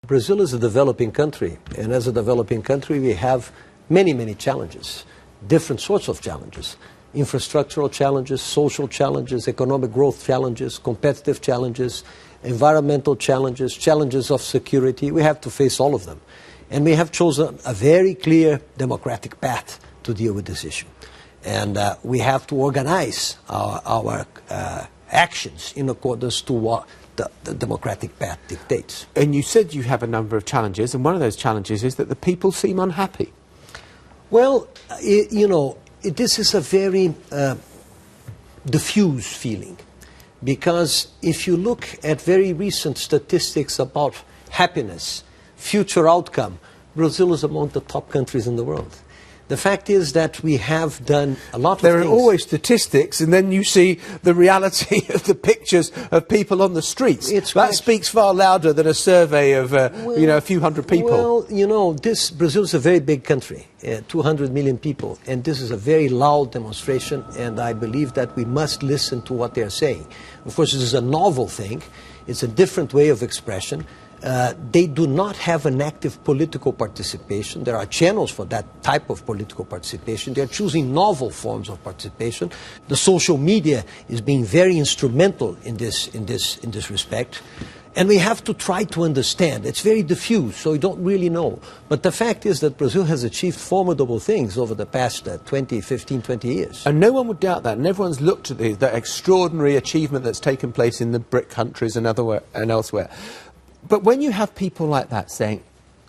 Brazil is a developing country, and as a developing country we have many, many challenges, different sorts of challenges. Infrastructural challenges, social challenges, economic growth challenges, competitive challenges, environmental challenges, challenges of security. We have to face all of them. And we have chosen a very clear democratic path to deal with this issue. And we have to organize our actions in accordance to what the democratic path dictates. And you said you have a number of challenges, and one of those challenges is that the people seem unhappy. Well, you know, this is a very diffuse feeling, because if you look at very recent statistics about happiness, future outcome, Brazil is among the top countries in the world. The fact is that we have done a lot of things. There are always statistics, and then you see the reality of the pictures of people on the streets. That speaks far louder than a survey of, you know, a few hundred people. Well, you know, Brazil is a very big country, 200 million people, and this is a very loud demonstration, and I believe that we must listen to what they're saying. Of course, this is a novel thing. It's a different way of expression. They do not have an active political participation. There are channels for that type of political participation. They are choosing novel forms of participation. The social media is being very instrumental in this respect. And we have to try to understand. It's very diffuse, so we don't really know. But the fact is that Brazil has achieved formidable things over the past 15, 20 years. And no one would doubt that. And everyone's looked at the extraordinary achievement that's taken place in the BRIC countries and elsewhere. But when you have people like that saying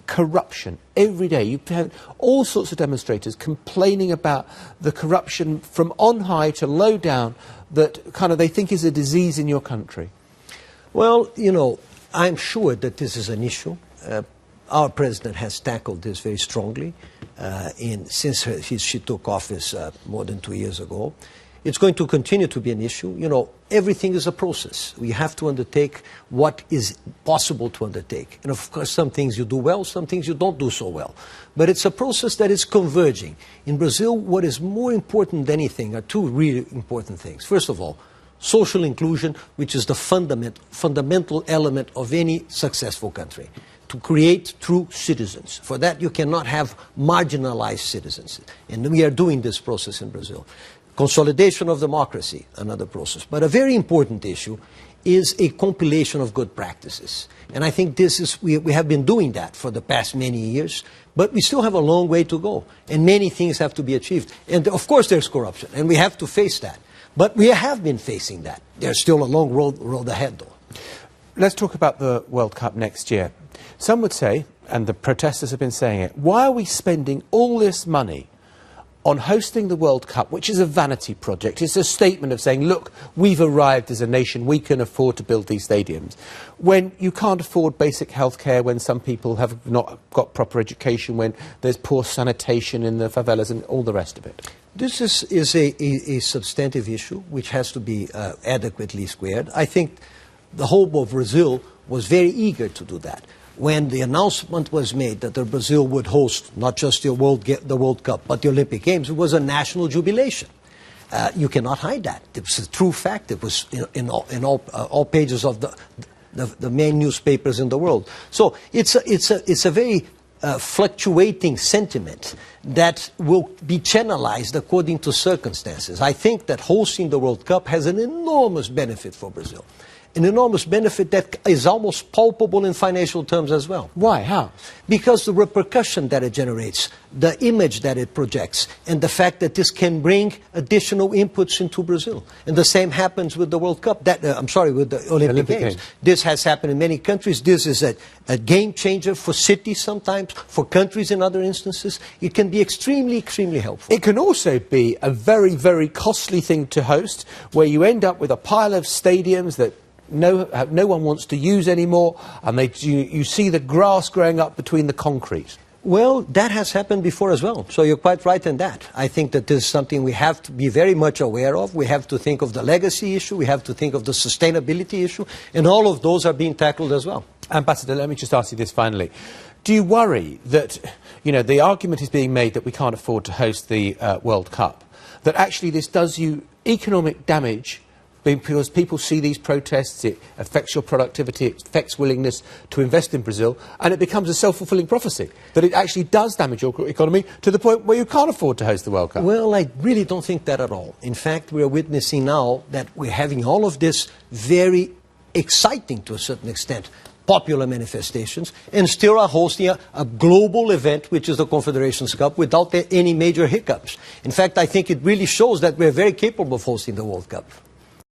corruption every day, you've had all sorts of demonstrators complaining about the corruption from on high to low down that kind of they think is a disease in your country. Well, you know, I'm sure that this is an issue. Our president has tackled this very strongly since she took office more than 2 years ago. It's going to continue to be an issue. You know, everything is a process. We have to undertake what is possible to undertake. And of course, some things you do well, some things you don't do so well. But it's a process that is converging. In Brazil, what is more important than anything are two really important things. First of all, social inclusion, which is the fundamental element of any successful country, to create true citizens. For that, you cannot have marginalized citizens. And we are doing this process in Brazil. Consolidation of democracy, another process. But a very important issue is a compilation of good practices. And I think we have been doing that for the past many years, but we still have a long way to go. And many things have to be achieved. And of course there's corruption, and we have to face that. But we have been facing that. There's still a long road ahead, though. Let's talk about the World Cup next year. Some would say, and the protesters have been saying it, why are we spending all this money on hosting the World Cup, which is a vanity project? It's a statement of saying, look, we've arrived as a nation, we can afford to build these stadiums. When you can't afford basic health care, when some people have not got proper education, when there's poor sanitation in the favelas and all the rest of it. This is a substantive issue which has to be adequately squared. I think the whole of Brazil was very eager to do that. When the announcement was made that Brazil would host not just the World Cup, but the Olympic Games, it was a national jubilation. You cannot hide that. It was a true fact. It was in all pages of the main newspapers in the world. So it's a very fluctuating sentiment that will be channelized according to circumstances. I think that hosting the World Cup has an enormous benefit for Brazil. An enormous benefit that is almost palpable in financial terms as well. Why? How? Because the repercussion that it generates, the image that it projects, and the fact that this can bring additional inputs into Brazil. And the same happens with the World Cup, with the Olympic Games. This has happened in many countries. This is a game changer for cities sometimes, for countries in other instances. It can be extremely, extremely helpful. It can also be a very, very costly thing to host, where you end up with a pile of stadiums that no one wants to use anymore, and you see the grass growing up between the concrete. Well, that has happened before as well, so you're quite right in that. I think that this is something we have to be very much aware of. We have to think of the legacy issue, we have to think of the sustainability issue, and all of those are being tackled as well. Ambassador, let me just ask you this finally. Do you worry that, you know, the argument is being made that we can't afford to host the World Cup, that actually this does you economic damage because people see these protests, it affects your productivity, it affects willingness to invest in Brazil, and it becomes a self-fulfilling prophecy that it actually does damage your economy to the point where you can't afford to host the World Cup. Well, I really don't think that at all. In fact, we are witnessing now that we're having all of this very exciting, to a certain extent, popular manifestations, and still are hosting a global event, which is the Confederations Cup, without any major hiccups. In fact, I think it really shows that we're very capable of hosting the World Cup.